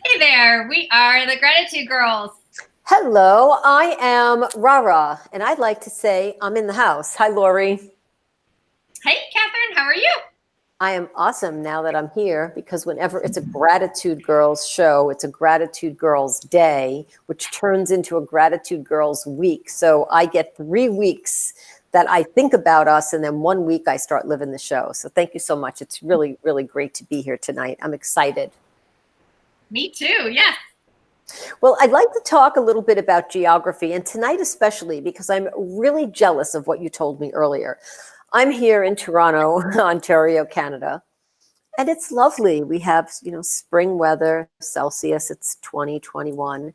Hey there, we are the Gratitude Girls. Hello, I am Rara, and I'd like to say I'm in the house. Hi, Laurie. Hey, Catherine, how are you? I am awesome now that I'm here because whenever it's a Gratitude Girls show, it's a Gratitude Girls day, which turns into a Gratitude Girls week. So I get 3 weeks that I think about us, and then 1 week I start living the show. So thank you so much. It's really, really great to be here tonight. I'm excited. Me too, yes. Well, I'd like to talk a little bit about geography, and tonight especially because I'm really jealous of what you told me earlier. I'm here in Toronto, Ontario, Canada, and it's lovely. We have, spring weather, Celsius, it's 2021.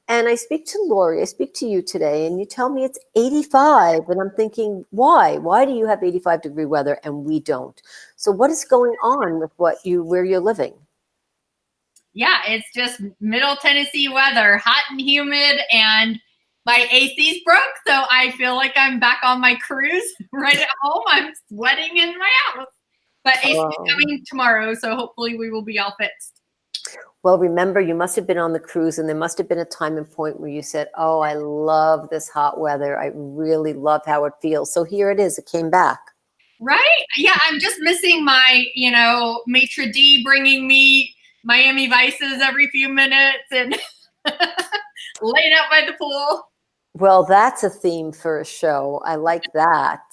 And I speak to Laurie, I speak to you today, and you tell me it's 85. And I'm thinking, why? Why do you have 85-degree weather and we don't? So what is going on with where you're living? Yeah, it's just middle Tennessee weather, hot and humid, and my AC's broke, so I feel like I'm back on my cruise right at home. I'm sweating in my house. But AC is coming tomorrow, so hopefully we will be all fixed. Well, remember, you must have been on the cruise, and there must have been a time and point where you said, oh, I love this hot weather. I really love how it feels. So here it is. It came back. Right? Yeah, I'm just missing my, maitre d' bringing me Miami Vices every few minutes and laying out by the pool. Well, that's a theme for a show. I like that.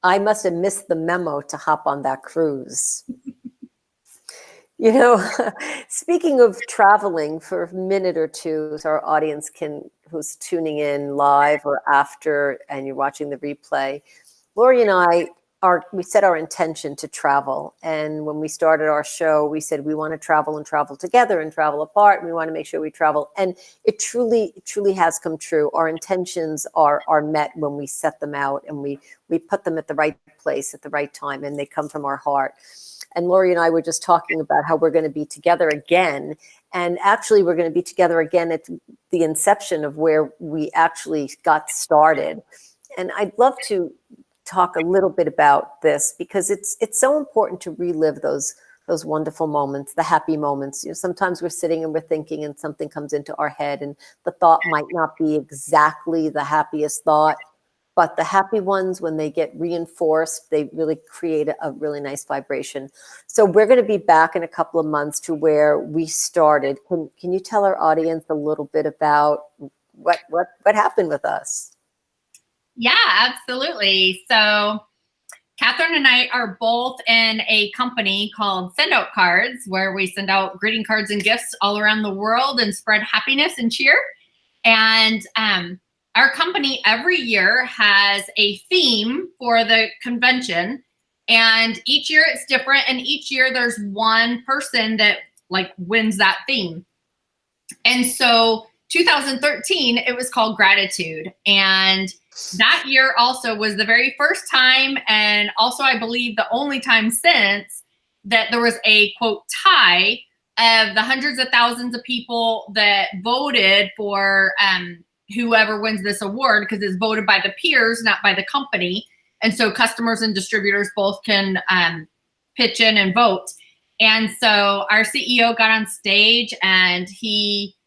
I must have missed the memo to hop on that cruise. Speaking of traveling for a minute or two, so our audience who's tuning in live or after, and you're watching the replay, Laurie and I we set our intention to travel. And when we started our show, we said we want to travel and travel together and travel apart. And we want to make sure we travel. And it truly has come true. Our intentions are met when we set them out and we put them at the right place at the right time, and they come from our heart. And Laurie and I were just talking about how we're going to be together again. And actually, we're going to be together again at the inception of where we actually got started. And I'd love to talk a little bit about this because it's so important to relive those wonderful moments, the happy moments. Sometimes we're sitting and we're thinking and something comes into our head and the thought might not be exactly the happiest thought, but the happy ones, when they get reinforced, they really create a really nice vibration. So we're going to be back in a couple of months to where we started. Can you tell our audience a little bit about what happened with us? Yeah, absolutely. So Catherine and I are both in a company called Send Out Cards, where we send out greeting cards and gifts all around the world and spread happiness and cheer. And our company every year has a theme for the convention. And each year it's different. And each year there's one person that wins that theme. And so 2013, it was called Gratitude. And that year also was the very first time, and also I believe the only time since, that there was a quote tie of the hundreds of thousands of people that voted for whoever wins this award, because it's voted by the peers, not by the company. And so customers and distributors both can pitch in and vote. And so our CEO got on stage and he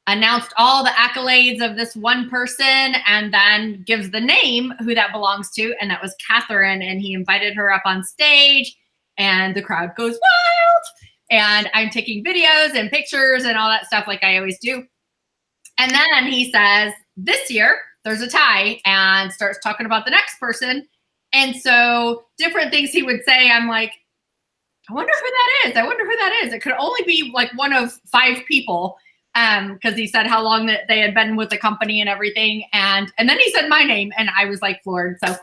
announced all the accolades of this one person and then gives the name who that belongs to. And that was Catherine. And he invited her up on stage and the crowd goes wild. And I'm taking videos and pictures and all that stuff like I always do. And then he says, this year there's a tie, and starts talking about the next person. And so different things he would say, I'm like, I wonder who that is. I wonder who that is. It could only be like one of 5 people. Because he said how long that they had been with the company and everything. And then he said my name and I was like floored. So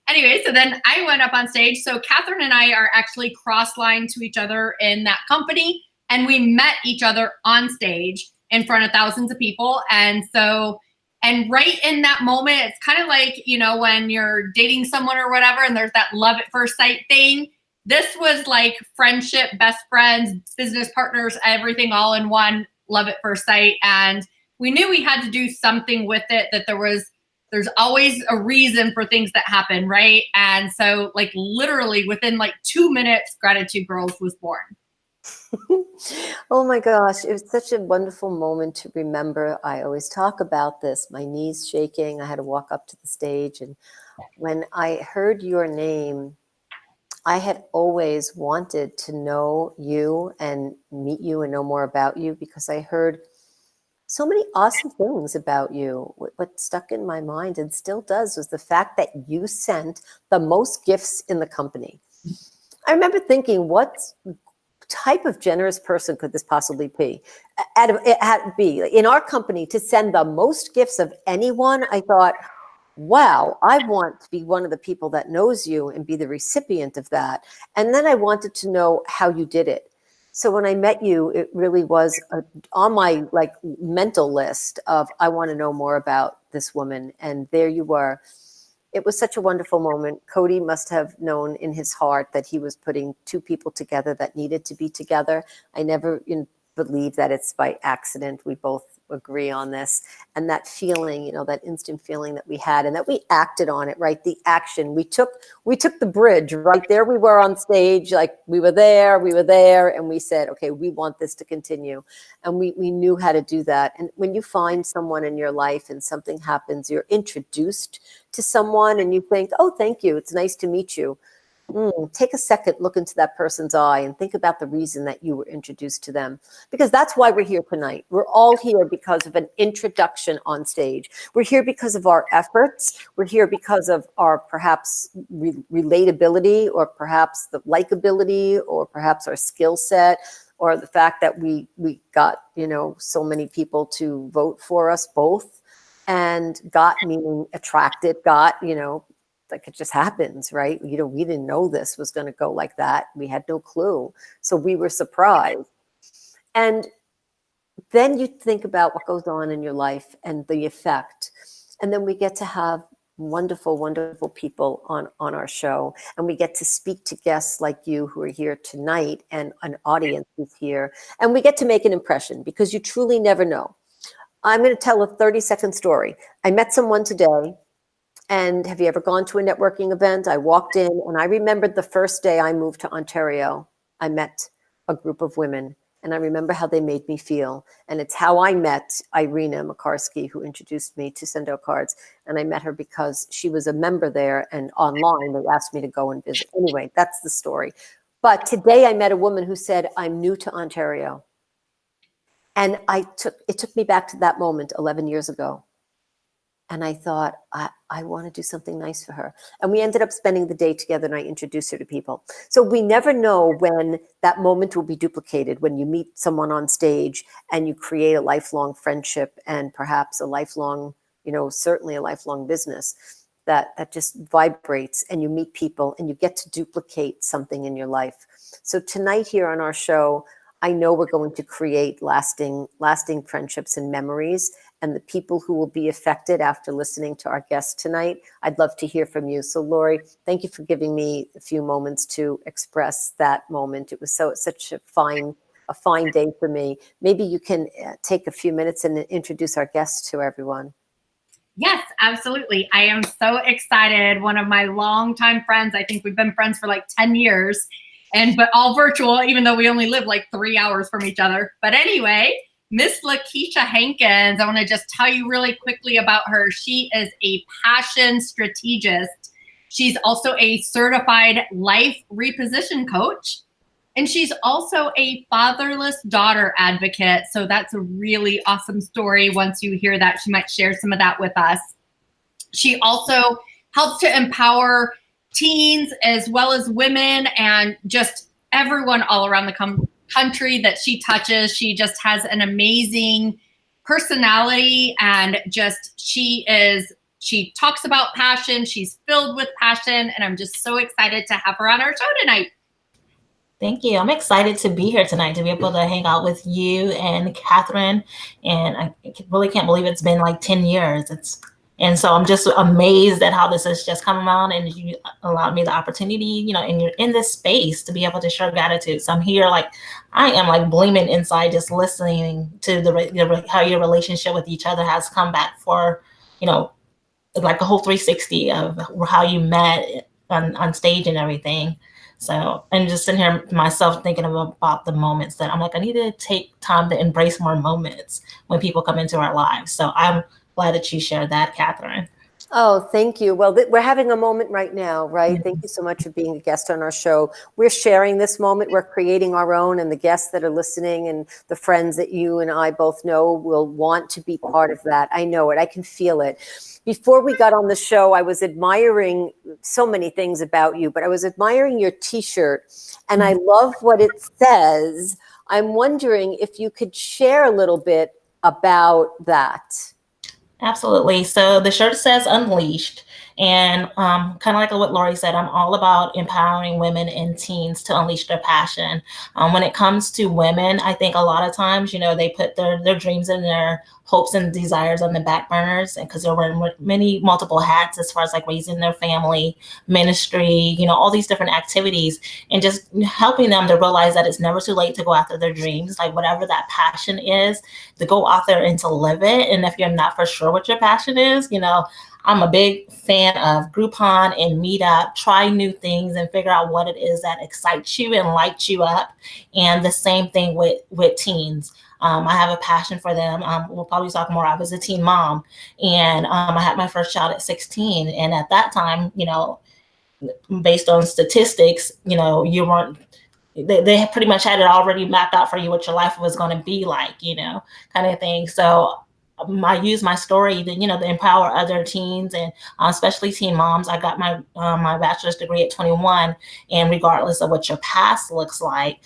anyway, so then I went up on stage. So Catherine and I are actually cross-lined to each other in that company. And we met each other on stage in front of thousands of people. And right in that moment, it's kind of like, when you're dating someone or whatever, and there's that love at first sight thing. This was like friendship, best friends, business partners, everything all in one. Love at first sight. And we knew we had to do something with it, that there's always a reason for things that happen, right? And so literally within 2 minutes, Gratitude Girls was born. Oh my gosh, it was such a wonderful moment to remember. I always talk about this, my knees shaking. I had to walk up to the stage. And when I heard your name, I had always wanted to know you and meet you and know more about you because I heard so many awesome things about you. What stuck in my mind and still does was the fact that you sent the most gifts in the company. I remember thinking, what type of generous person could this possibly be? It had to be in our company to send the most gifts of anyone. I thought, wow, I want to be one of the people that knows you and be the recipient of that. And then I wanted to know how you did it. So when I met you, it really was on my like mental list of, I want to know more about this woman. And there you were. It was such a wonderful moment. Cody must have known in his heart that he was putting two people together that needed to be together. I never believe that it's by accident. We both agree on this. And that feeling, that instant feeling that we had and that we acted on it, right? The action. We took the bridge, right? There we were on stage, like we were there, and we said, okay, we want this to continue. And we knew how to do that. And when you find someone in your life and something happens, you're introduced to someone and you think, oh, thank you. It's nice to meet you. Take a second, look into that person's eye and think about the reason that you were introduced to them. Because that's why we're here tonight. We're all here because of an introduction on stage. We're here because of our efforts. We're here because of our perhaps relatability or perhaps the likability or perhaps our skill set or the fact that we got, so many people to vote for us both. And got meaning attracted, like it just happens, right? We didn't know this was going to go like that. We had no clue. So we were surprised. And then you think about what goes on in your life and the effect. And then we get to have wonderful, wonderful people on our show. And we get to speak to guests like you who are here tonight and an audience who's here. And we get to make an impression because you truly never know. I'm going to tell a 30-second story. I met someone today. And have you ever gone to a networking event? I walked in and I remembered the first day I moved to Ontario. I met a group of women and I remember how they made me feel. And it's how I met Irina Makarski, who introduced me to Send Out Cards. And I met her because she was a member there and online they asked me to go and visit. Anyway, that's the story. But today I met a woman who said, I'm new to Ontario. And it took me back to that moment 11 years ago. And I thought, I want to do something nice for her. And we ended up spending the day together and I introduced her to people. So we never know when that moment will be duplicated, when you meet someone on stage and you create a lifelong friendship and perhaps a lifelong, certainly a lifelong business that just vibrates and you meet people and you get to duplicate something in your life. So tonight here on our show, I know we're going to create lasting friendships and memories. And the people who will be affected after listening to our guest tonight, I'd love to hear from you. So Laurie, thank you for giving me a few moments to express that moment. It was such a fine day for me. Maybe you can take a few minutes and introduce our guest to everyone. Yes, absolutely. I am so excited. One of my longtime friends, I think we've been friends for like 10 years, but all virtual, even though we only live like 3 hours from each other. But anyway, Miss LaKeisha Hankins, I want to just tell you really quickly about her. She is a passion strategist. She's also a certified life reposition coach. And she's also a fatherless daughter advocate. So that's a really awesome story. Once you hear that, she might share some of that with us. She also helps to empower teens as well as women and just everyone all around the country that she touches. She just has an amazing personality and just she talks about passion. She's filled with passion and I'm just so excited to have her on our show tonight. Thank you. I'm excited to be here tonight to be able to hang out with you and Catherine. And I really can't believe it's been like 10 years. And so I'm just amazed at how this has just come around and you allowed me the opportunity, and you're in this space to be able to share gratitude. So I'm here I am like blooming inside just listening to how your relationship with each other has come back for, like a whole 360 of how you met on stage and everything. So, and just sitting here myself thinking about the moments that I'm like, I need to take time to embrace more moments when people come into our lives. So I'm glad that you shared that, Catherine. Oh, thank you. Well, we're having a moment right now, right? Mhm. Thank you so much for being a guest on our show. We're sharing this moment. We're creating our own, and the guests that are listening and the friends that you and I both know will want to be part of that. I know it. I can feel it. Before we got on the show, I was admiring so many things about you, but I was admiring your T-shirt, and I love what it says. I'm wondering if you could share a little bit about that. Absolutely. So the shirt says Unleashed. And kind of like what Laurie said, I'm all about empowering women and teens to unleash their passion. When it comes to women, I think a lot of times, they put their dreams and their hopes and desires on the back burners, and because they're wearing multiple hats as far as like raising their family, ministry, all these different activities, and just helping them to realize that it's never too late to go after their dreams, like whatever that passion is, to go out there and to live it. And if you're not for sure what your passion is, I'm a big fan of Groupon and Meetup. Try new things and figure out what it is that excites you and lights you up. And the same thing with teens. I have a passion for them. We'll probably talk more. I was a teen mom, and I had my first child at 16. And at that time, based on statistics, you weren't, they pretty much had it already mapped out for you what your life was going to be like, kind of thing. So I use my story to, to empower other teens and especially teen moms. I got my bachelor's degree at 21, and regardless of what your past looks like,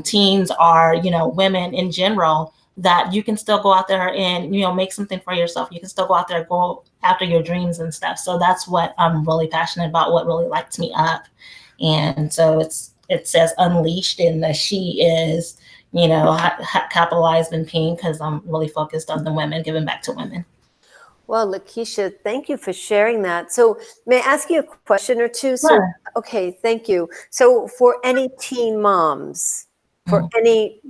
teens are, women in general, that you can still go out there and, make something for yourself. You can still go out there, go after your dreams and stuff. So that's what I'm really passionate about, what really lights me up. And so it says Unleashed, and the she is, capitalized in pink, because I'm really focused on the women, giving back to women. Well, LaKeisha, thank you for sharing that. So may I ask you a question or two? So, Sure. okay, thank you. So for any teen moms, for any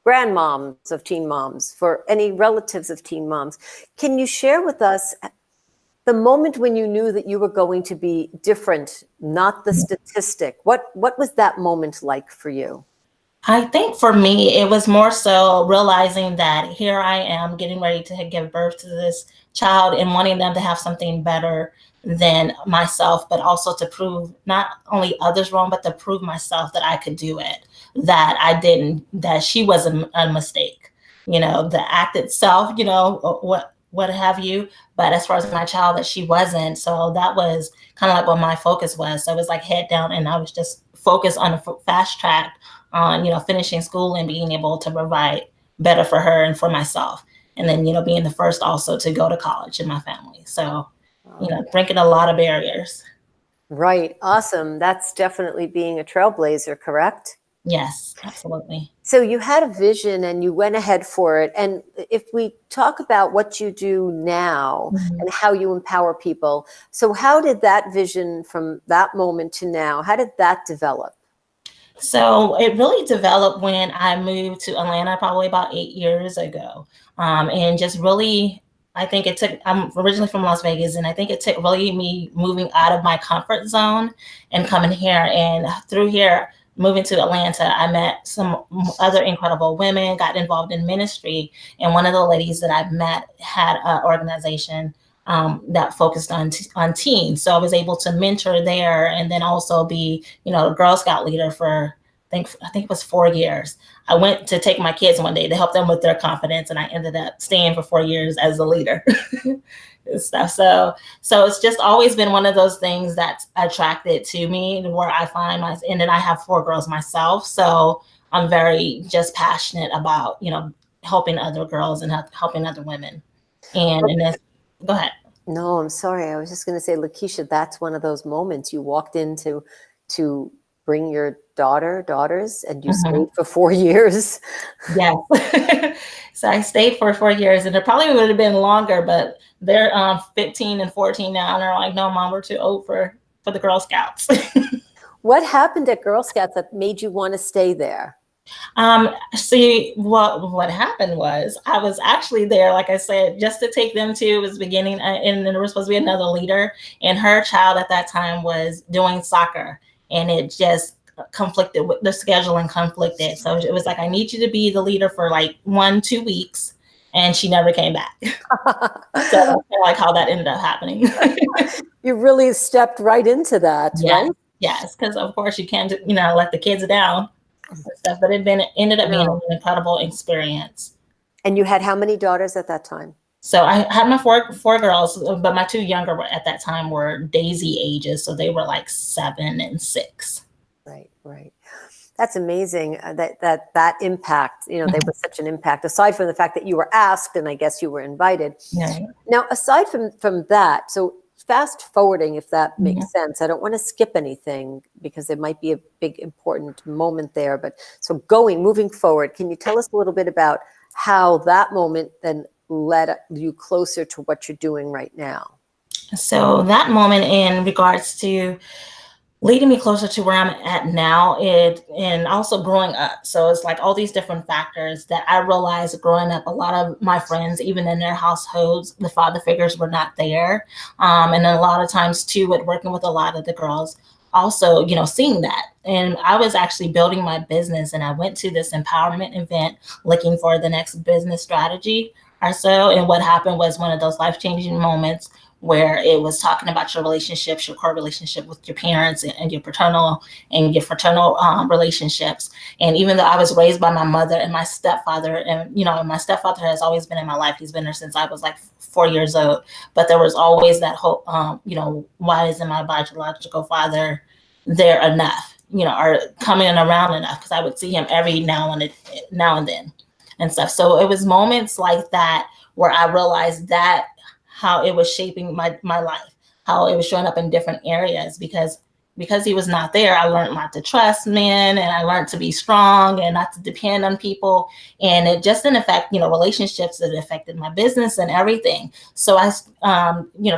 grandmoms of teen moms, for any relatives of teen moms, can you share with us the moment when you knew that you were going to be different, not the statistic? What was that moment like for you? I think for me, it was more so realizing that here I am getting ready to give birth to this child and wanting them to have something better than myself, but also to prove not only others wrong, but to prove myself that I could do it, that I didn't, that she was a mistake, the act itself, what have you. But as far as my child, that she wasn't. So that was kind of like what my focus was. So it was like head down, and I was just focused on a fast track on, finishing school and being able to provide better for her and for myself. And then, being the first also to go to college in my family. So, breaking a lot of barriers. Right. Awesome. That's definitely being a trailblazer, correct? Yes, absolutely. So you had a vision and you went ahead for it. And if we talk about what you do now and how you empower people, so how did that vision from that moment to now, how did that develop? So it really developed when I moved to Atlanta, probably about 8 years ago. And just really, I think it took, I'm originally from Las Vegas, and I think it took really me moving out of my comfort zone and coming here. And through here, moving to Atlanta, I met some other incredible women, got involved in ministry. And one of the ladies that I've met had an organization that focused on teens. So I was able to mentor there, and then also be, a Girl Scout leader for, I think it was 4 years. I went to take my kids one day to help them with their confidence, and I ended up staying for 4 years as a leader. And stuff. So it's just always been one of those things that's attracted to me, where I find and then I have 4 girls myself. So I'm very just passionate about, helping other girls and helping other women. And that's, go ahead. No, I'm sorry. I was just going to say, LaKeisha, that's one of those moments you walked into to bring your daughters, and you stayed for 4 years. Yes. So I stayed for 4 years, and it probably would have been longer, but they're 15 and 14 now, and they're like, no, Mom, we're too old for the Girl Scouts. What happened at Girl Scouts that made you want to stay there? See, what happened was I was actually there, like I said, just to take them to, it was beginning, and then there was supposed to be another leader, and her child at that time was doing soccer. and it just conflicted with the scheduling conflicted. So it was like, I need you to be the leader for like 1-2 weeks. And she never came back. So that's like how that ended up happening. You really stepped right into that, Yes, right? yes, because of course you can't, let the kids down and stuff. But it ended up being an incredible experience. And you had how many daughters at that time? So I had my four girls, but my 2 younger at that time were Daisy ages, so they were like 7 and 6. Right, right. That's amazing that impact, they were such an impact, aside from the fact that you were asked and I guess you were invited. Right. Now, aside from that, so fast forwarding, if that makes sense, I don't want to skip anything because there might be a big important moment there. But so moving forward, can you tell us a little bit about how that moment then led you closer to what you're doing right now? So that moment in regards to leading me closer to where I'm at now, and also growing up. So it's like all these different factors that I realized growing up. A lot of my friends, even in their households, the father figures were not there. And then a lot of times too, with working with a lot of the girls, also, seeing that. And I was actually building my business, and I went to this empowerment event looking for the next business strategy or so. And what happened was one of those life-changing moments where it was talking about your relationships, your core relationship with your parents and your paternal and your fraternal relationships. And even though I was raised by my mother and my stepfather, and my stepfather has always been in my life. He's been there since I was like 4 years old. But there was always that hope, why isn't my biological father there enough, or coming around enough? Because I would see him every now and then and stuff. So it was moments like that where I realized that how it was shaping my life, how it was showing up in different areas, because he was not there. I learned not to trust men, and I learned to be strong and not to depend on people. And it just didn't affect, relationships. It affected my business and everything. So I,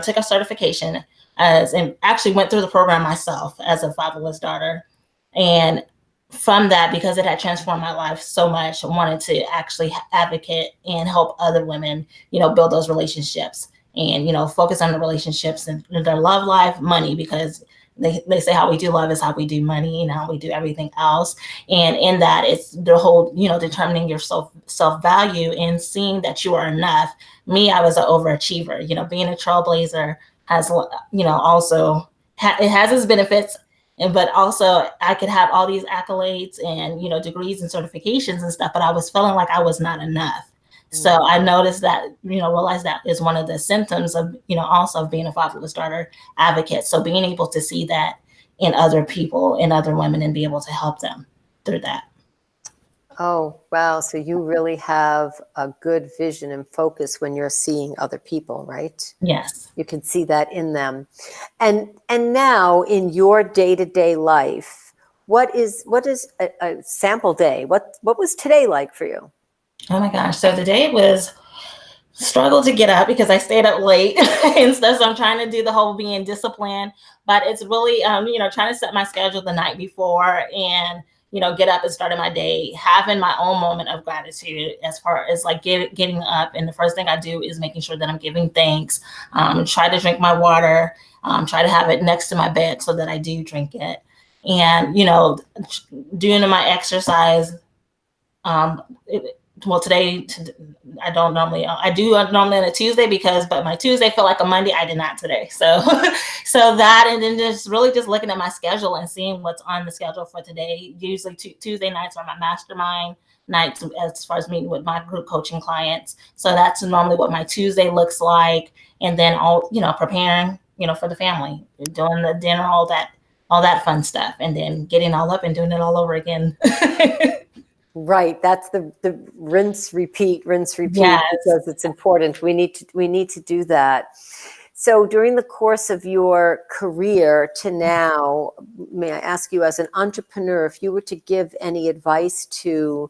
took a certification and actually went through the program myself as a fatherless daughter. And from that, because it had transformed my life so much, I wanted to actually advocate and help other women, build those relationships. And, focus on the relationships and their love life, money, because they say how we do love is how we do money and how we do everything else. And in that, it's the whole, determining your self-value and seeing that you are enough. Me, I was an overachiever. Being a trailblazer has, also, it has its benefits. But also I could have all these accolades and, degrees and certifications and stuff, but I was feeling like I was not enough. So I noticed that, realized that is one of the symptoms of, also being a fatherless daughter advocate. So being able to see that in other people, in other women, and be able to help them through that. Oh, wow. So you really have a good vision and focus when you're seeing other people, right? Yes. You can see that in them. And now in your day-to-day life, what is a sample day? What was today like for you? Oh my gosh. So the day was struggle to get up because I stayed up late and stuff. So I'm trying to do the whole being disciplined, but it's really, trying to set my schedule the night before and, get up and starting my day, having my own moment of gratitude as far as like getting up. And the first thing I do is making sure that I'm giving thanks, try to drink my water, try to have it next to my bed so that I do drink it. And, doing my exercise, today I don't normally, I do normally on a Tuesday but my Tuesday felt like a Monday. I did not today. So, that, and then just really just looking at my schedule and seeing what's on the schedule for today. Usually Tuesday nights are my mastermind nights as far as meeting with my group coaching clients. So that's normally what my Tuesday looks like. And then all, preparing, for the family, doing the dinner, all that fun stuff, and then getting all up and doing it all over again. Right. That's the rinse, repeat, Yes. because it's important. We need to do that. So during the course of your career to now, may I ask you, as an entrepreneur, if you were to give any advice to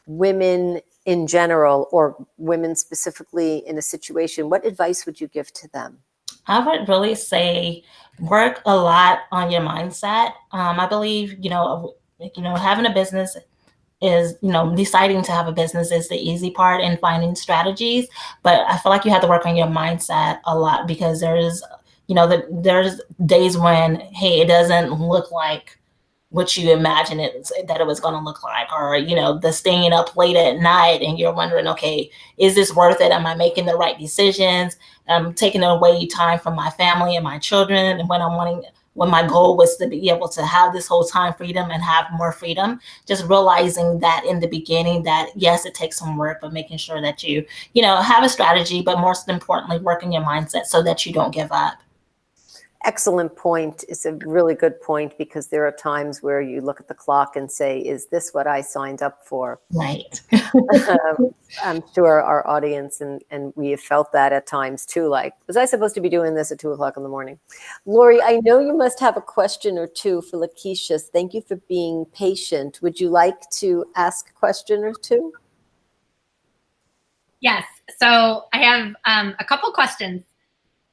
women in general or women specifically in a situation, what advice would you give to them? I would really say work a lot on your mindset. I believe, having a business is, deciding to have a business is the easy part and finding strategies. But I feel like you have to work on your mindset a lot because there is there's days when, hey, it doesn't look like what you imagine that it was going to look like, or, the staying up late at night and you're wondering, okay, is this worth it? Am I making the right decisions? I'm taking away time from my family and my children. And when my goal was to be able to have this whole time freedom and have more freedom, just realizing that in the beginning that yes, it takes some work, but making sure that you have a strategy, but most importantly, working your mindset so that you don't give up. Excellent point. It's a really good point, because there are times where you look at the clock and say, is this what I signed up for? Right. I'm sure our audience and we have felt that at times too, like, was I supposed to be doing this at 2:00 in the morning? Laurie, I know you must have a question or two for LaKeisha. Thank you for being patient. Would you like to ask a question or two? Yes. So I have a couple questions.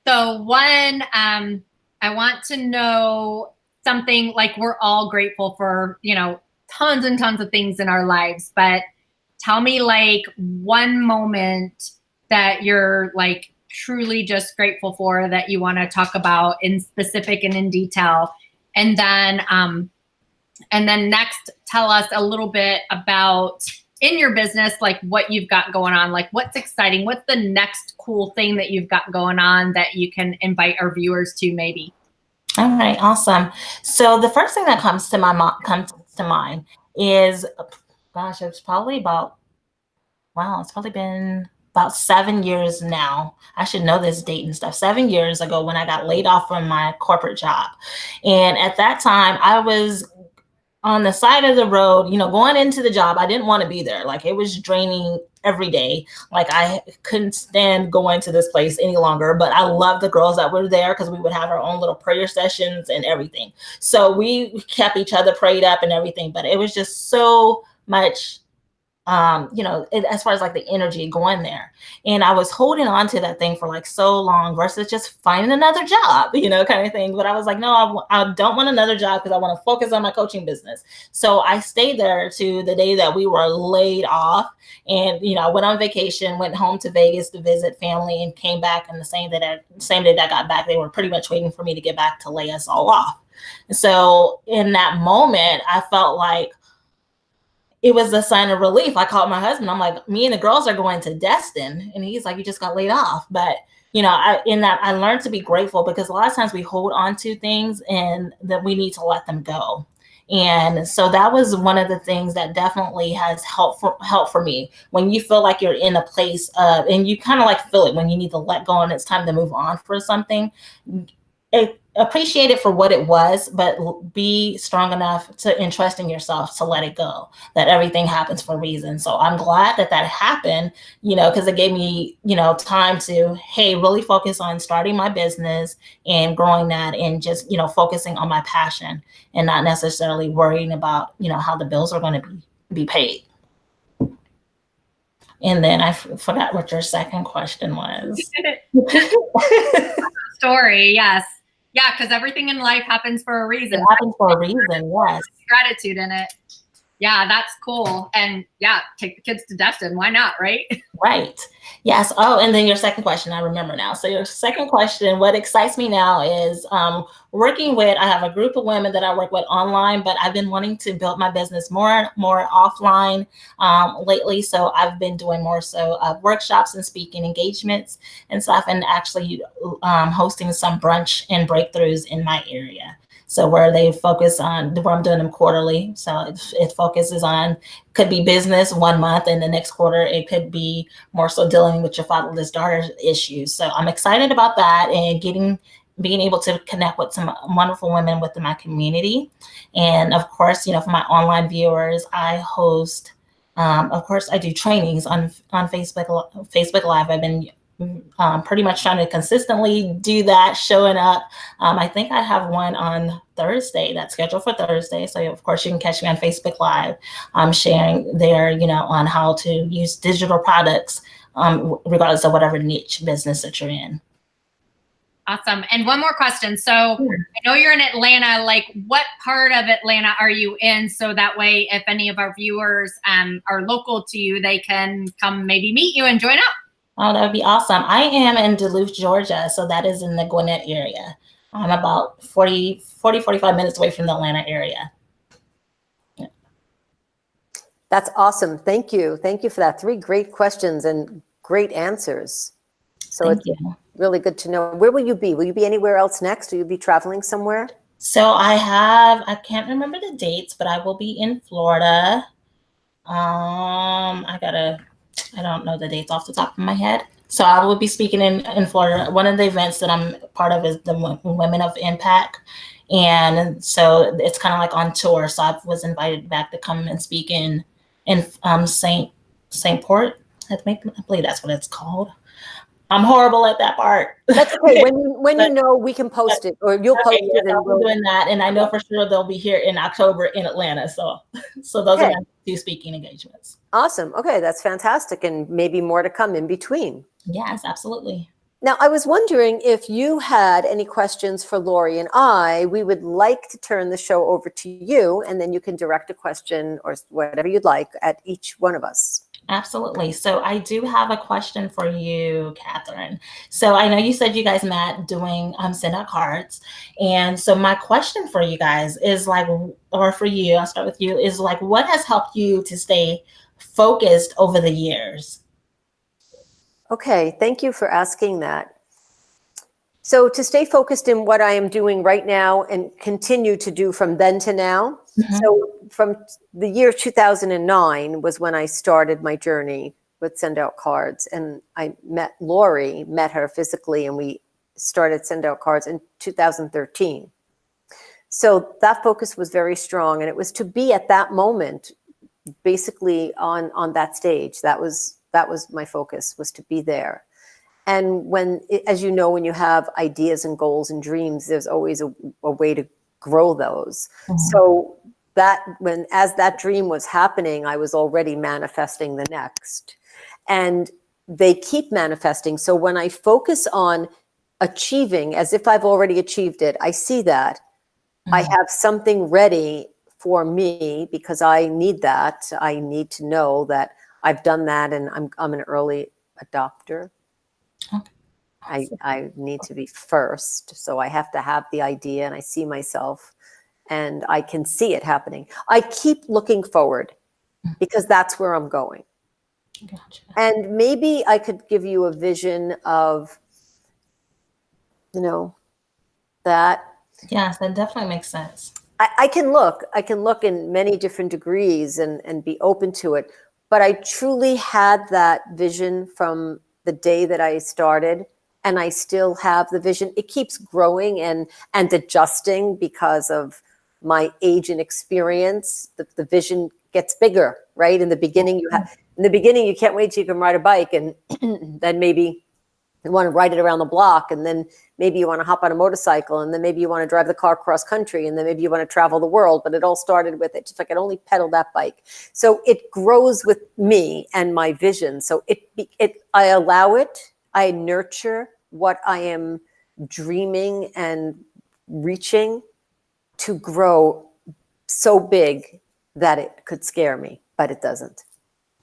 So one, I want to know something, like, we're all grateful for, tons and tons of things in our lives, but tell me, like, one moment that you're, like, truly just grateful for that you want to talk about in specific and in detail. And then next, tell us a little bit about, in your business, like, what you've got going on, like, what's exciting, what's the next cool thing that you've got going on that you can invite our viewers to, maybe. All right, awesome. So the first thing that comes to mind is, gosh, it's probably it's probably been about 7 years now. I should know this date and stuff. 7 years ago, when I got laid off from my corporate job. And at that time, I was on the side of the road, going into the job. I didn't want to be there. Like, it was draining every day. Like, I couldn't stand going to this place any longer, but I loved the girls that were there, because we would have our own little prayer sessions and everything. So we kept each other prayed up and everything, but it was just so much, as far as like the energy going there. And I was holding on to that thing for like so long versus just finding another job, kind of thing. But I was like, no, I don't want another job, because I want to focus on my coaching business. So I stayed there to the day that we were laid off. And, I went on vacation, went home to Vegas to visit family, and came back. And the same day that I got back, they were pretty much waiting for me to get back to lay us all off. And so in that moment, I felt like it was a sign of relief. I called my husband. I'm like, me and the girls are going to Destin. And he's like, you just got laid off. But, I learned to be grateful, because a lot of times we hold on to things and that we need to let them go. And so that was one of the things that definitely has helped for me. When you feel like you're in a place of, and you kind of like feel it when you need to let go and it's time to move on for something, appreciate it for what it was, but be strong enough to entrust in yourself to let it go, that everything happens for a reason. So I'm glad that happened, because it gave me, time to, hey, really focus on starting my business and growing that, and just, focusing on my passion and not necessarily worrying about, how the bills are going to be paid. And then I forgot what your second question was. Story, yes. Yeah, because everything in life happens for a reason. It happens for a reason, yes. Gratitude in it. Yeah, that's cool. And yeah, take the kids to Destin. Why not, right? Right. Yes. Oh, and then your second question, I remember now. So your second question, what excites me now is working with, I have a group of women that I work with online, but I've been wanting to build my business more offline lately. So I've been doing more so workshops and speaking engagements and stuff, and actually hosting some brunch and breakthroughs in my area. So where they focus on, where I'm doing them quarterly. So it focuses on, could be business 1 month, and the next quarter it could be more so dealing with your fatherless daughter issues. So I'm excited about that, and being able to connect with some wonderful women within my community. And of course, for my online viewers, I host, of course, I do trainings on Facebook Live. I've been pretty much trying to consistently do that, showing up. I think I have one on Thursday that's scheduled for Thursday. So of course you can catch me on Facebook Live. I'm sharing there, on how to use digital products, regardless of whatever niche business that you're in. Awesome. And one more question. So I know you're in Atlanta. Like, what part of Atlanta are you in? So that way, if any of our viewers are local to you, they can come maybe meet you and join up. Oh, that would be awesome. I am in Duluth, Georgia, so that is in the Gwinnett area. I'm about 45 minutes away from the Atlanta area. Yeah. That's awesome. Thank you. Thank you for that. 3 great questions and great answers. So Thank it's you. really good to know. Where will you be? Will you be anywhere else next? Will you be traveling somewhere? So I can't remember the dates, but I will be in Florida. I don't know the dates off the top of my head. So I will be speaking in Florida. One of the events that I'm part of is the Women of Impact. And so it's kind of like on tour. So I was invited back to come and speak in Saint Port. I believe that's what it's called. I'm horrible at that part. That's okay. When you know, we can post it, or you'll post Okay, it. yes, And I'll be doing that, and I know for sure they'll be here in October in Atlanta. So those are my 2 speaking engagements. Awesome. Okay, that's fantastic, and maybe more to come in between. Yes, absolutely. Now, I was wondering if you had any questions for Laurie and I. We would like to turn the show over to you, and then you can direct a question or whatever you'd like at each one of us. Absolutely. So I do have a question for you, Catherine. So I know you said you guys met doing send out cards. And so my question for you guys is like, or for you, I'll start with you, is like, what has helped you to stay focused over the years? Okay, thank you for asking that. So to stay focused in what I am doing right now and continue to do from then to now. Mhm. So from the year 2009 was when I started my journey with Send Out Cards. And I met Laurie, met her physically, and we started Send Out Cards in 2013. So that focus was very strong. And it was to be at that moment, basically on that stage. That was my focus, was to be there. And when, as you know, when you have ideas and goals and dreams, there's always a way to grow those. Mhm. So as that dream was happening, I was already manifesting the next. And they keep manifesting. So when I focus on achieving, as if I've already achieved it, I see that. I have something ready for me because I need that. I need to know that I've done that, and I'm an early adopter. Okay. I need to be first. So I have to have the idea, and I see myself and I can see it happening. I keep looking forward because that's where I'm going. Gotcha. And maybe I could give you a vision of, that. Yes, that definitely makes sense. I can look in many different degrees and be open to it. But I truly had that vision from the day that I started. And I still have the vision. It keeps growing and adjusting because of my age and experience. The vision gets bigger, right? In the beginning, you can't wait till you can ride a bike, and then maybe you want to ride it around the block, and then maybe you want to hop on a motorcycle, and then maybe you want to drive the car cross country, and then maybe you want to travel the world. But it all started with it. Just like I only pedal that bike. So it grows with me and my vision. So I allow it. I nurture what I am dreaming and reaching to grow so big that it could scare me, but it doesn't.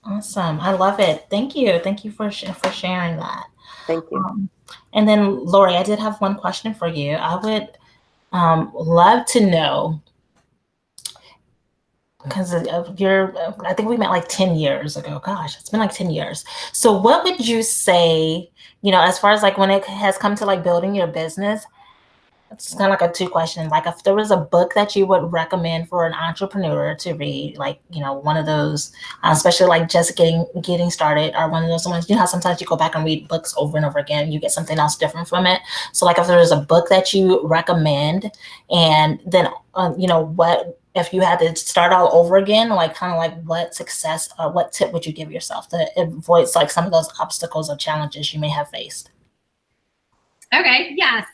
Awesome. I love it. Thank you. Thank you for sharing that. Thank you. And then, Laurie, I did have one question for you. I would love to know, because I think we met like 10 years ago. Gosh, it's been like 10 years. So what would you say, as far as like when it has come to like building your business, it's kind of like a 2 question. Like if there was a book that you would recommend for an entrepreneur to read, like, one of those, especially like just getting started, or one of those ones, how sometimes you go back and read books over and over again, you get something else different from it. So like if there was a book that you recommend, and then, what, if you had to start all over again, like kind of like what tip would you give yourself to avoid like some of those obstacles or challenges you may have faced? Okay. Yeah.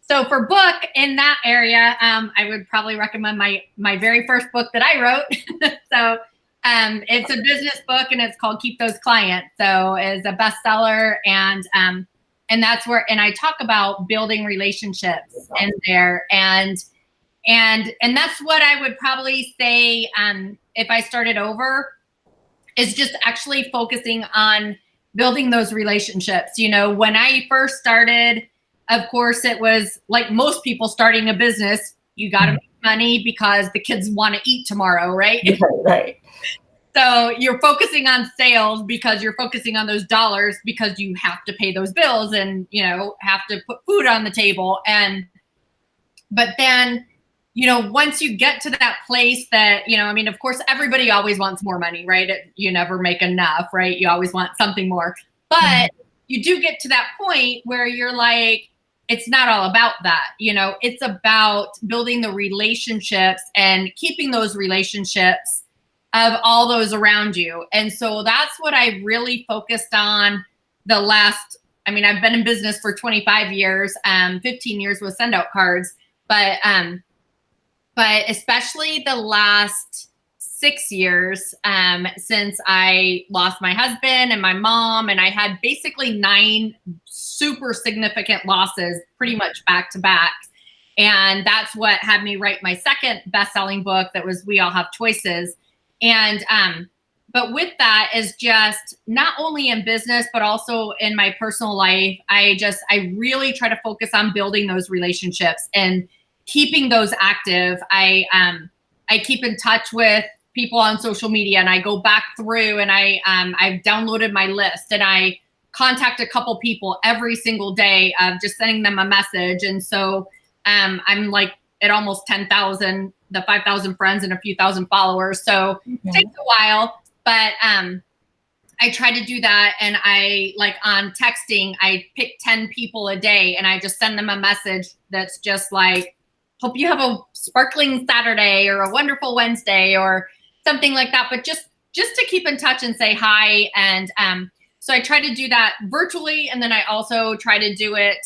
So for book in that area, I would probably recommend my very first book that I wrote. So it's a business book, and it's called Keep Those Clients. So it's a bestseller, and that's where, and I talk about building relationships in there, and that's what I would probably say if I started over, is just actually focusing on building those relationships. You know, when I first started, of course, it was like most people starting a business, you got to make money because the kids want to eat tomorrow, right? Right. So you're focusing on sales because you're focusing on those dollars because you have to pay those bills and, you know, have to put food on the table. But then, you know, once you get to that place that, you know, I mean, of course, everybody always wants more money, right? You never make enough, right? You always want something more. But you do get to that point where you're like, it's not all about that. You know, it's about building the relationships and keeping those relationships of all those around you. And so that's what I really focused on the last, I mean, I've been in business for 25 years, 15 years with Send Out Cards, but especially the last 6 years, since I lost my husband and my mom, and I had basically 9 super significant losses pretty much back to back. And that's what had me write my second best-selling book that was We All Have Choices. And, but with that is just not only in business, but also in my personal life, I really try to focus on building those relationships and keeping those active. I keep in touch with people on social media, and I go back through and I've downloaded my list, and I contact a couple people every single day of just sending them a message. And so, I'm like at almost 10,000, the 5,000 friends and a few thousand followers. So it takes a while, but I try to do that. And I like on texting, I pick 10 people a day and I just send them a message that's just like, hope you have a sparkling Saturday or a wonderful Wednesday or something like that. But just to keep in touch and say hi. And so I try to do that virtually. And then I also try to do it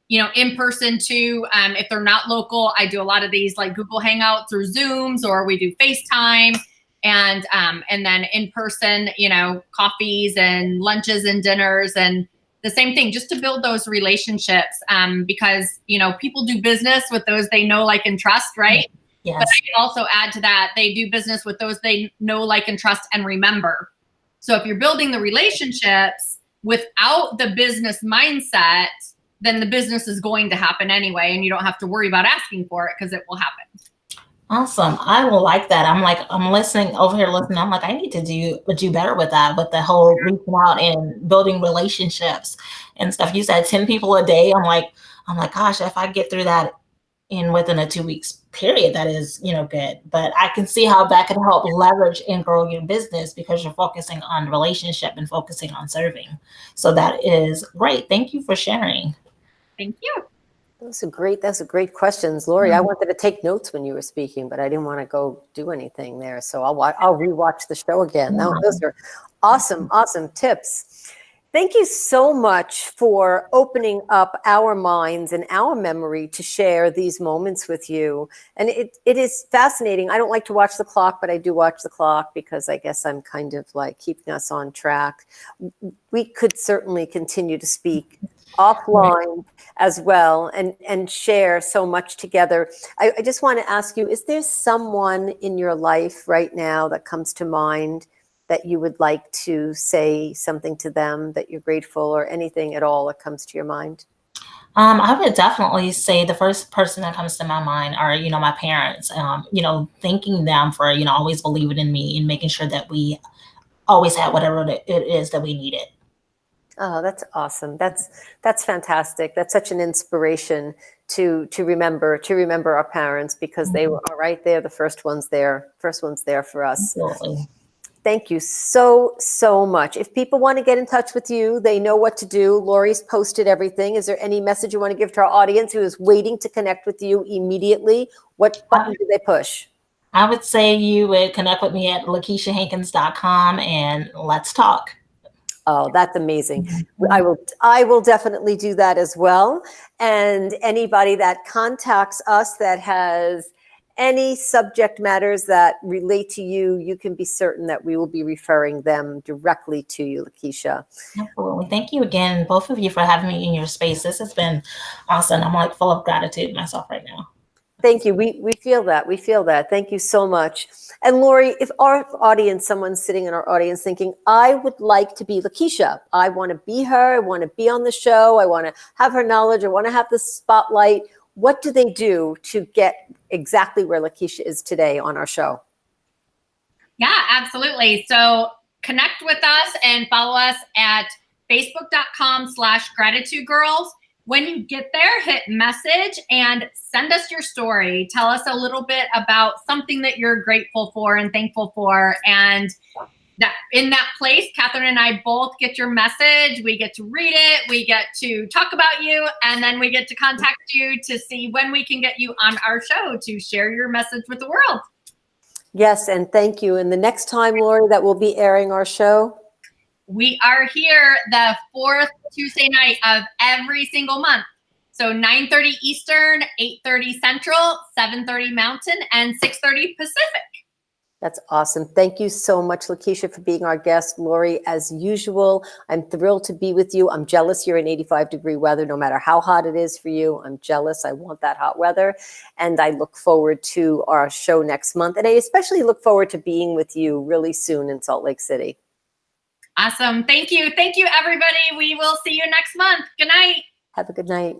you know, in person too. If they're not local, I do a lot of these like Google Hangouts or Zooms, or we do FaceTime, and then in person, you know, coffees and lunches and dinners, and the same thing, just to build those relationships, because, you know, people do business with those they know, like, and trust, right? Yes. But I can also add to that, they do business with those they know, like, and trust and remember. So if you're building the relationships without the business mindset, then the business is going to happen anyway, and you don't have to worry about asking for it because it will happen. Awesome. I will like that. I'm listening over here, listening. I'm like, I need to do better with that, with the whole reaching out and building relationships and stuff. You said 10 people a day. I'm like, gosh, if I get through that within a 2 weeks period, that is, you know, good. But I can see how that could help leverage and grow your business because you're focusing on relationship and focusing on serving. So that is great. Thank you for sharing. Thank you. Those are great questions, Laurie. I wanted to take notes when you were speaking, but I didn't want to go do anything there. So I'll rewatch the show again. Those are awesome tips. Thank you so much for opening up our minds and our memory to share these moments with you. And it is fascinating. I don't like to watch the clock, but I do watch the clock because I guess I'm kind of like keeping us on track. We could certainly continue to speak offline as well and share so much together. I just want to ask you, is there someone in your life right now that comes to mind that you would like to say something to them, that you're grateful, or anything at all that comes to your mind? I would definitely say the first person that comes to my mind are, you know, my parents, you know, thanking them for, you know, always believing in me and making sure that we always had whatever it is that we needed. Oh, that's awesome. That's fantastic. That's such an inspiration to remember our parents, because they were right there, the first ones there for us. Absolutely. Thank you so much. If people want to get in touch with you, they know what to do. Laurie's posted everything. Is there any message you want to give to our audience who is waiting to connect with you immediately? What button do they push? I would say you would connect with me at LaKeishaHankins.com and let's talk. Oh, that's amazing. I will definitely do that as well. And anybody that contacts us that has any subject matters that relate to you, you can be certain that we will be referring them directly to you, LaKeisha. Absolutely. Thank you again, both of you, for having me in your space. This has been awesome. I'm like full of gratitude myself right now. Thank you. We feel that. We feel that. Thank you so much. And Laurie, if our audience, someone's sitting in our audience thinking, I would like to be LaKeisha. I want to be her. I want to be on the show. I want to have her knowledge. I want to have the spotlight. What do they do to get exactly where LaKeisha is today on our show? Yeah, absolutely. So connect with us and follow us at facebook.com/gratitudegirls. When you get there, hit message and send us your story. Tell us a little bit about something that you're grateful for and thankful for. And that in that place, Catherine and I both get your message. We get to read it. We get to talk about you. And then we get to contact you to see when we can get you on our show to share your message with the world. Yes, and thank you. And the next time, Laurie, that we'll be airing our show? We are here the 4th Tuesday night of every single month. So 9:30 Eastern, 8:30 Central, 7:30 Mountain, and 6:30 Pacific. That's awesome. Thank you so much, LaKeisha, for being our guest. Laurie, as usual, I'm thrilled to be with you. I'm jealous you're in 85-degree weather, no matter how hot it is for you. I'm jealous. I want that hot weather. And I look forward to our show next month. And I especially look forward to being with you really soon in Salt Lake City. Awesome. Thank you. Thank you, everybody. We will see you next month. Good night. Have a good night.